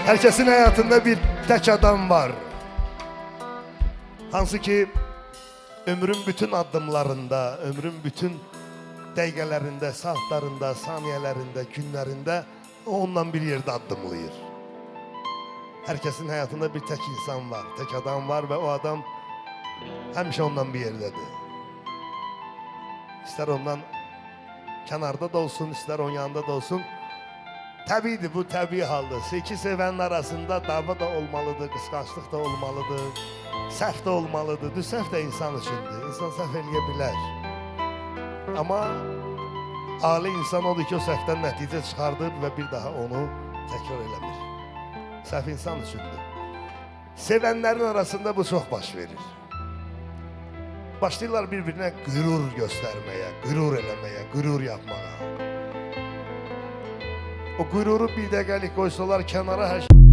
Herkesin hayatında bir tek adam var. Hansı ki ömrün bütün adımlarında, ömrün bütün dəqiqələrində, saatlarında, saniyelerinde, günlerinde ondan bir yerde adımlayır. Herkesin hayatında bir tek insan var, tek adam var ve o adam həmişə ondan bir yerdedir. İster ondan kenarda da olsun, ister onun yanında da olsun. Təbiidir, bu təbii haldır. İki sevənin arasında dava da olmalıdır, qısqanclıq da olmalıdır, səhv də olmalıdır. Düz səhv də insan üçündür. İnsan səhv eləyə bilər. Amma ali insan odur ki, o səhvdən nəticə çıxardır və bir daha onu təkrar eləmir. Səhv insan üçündür. Sevənlərin arasında bu çox baş verir. Başlayırlar bir-birinə qürur göstərməyə, qürur eləməyə, qürur yapmağa. O qüruru bir dəqiqəlik qoysalar kənara hər şey...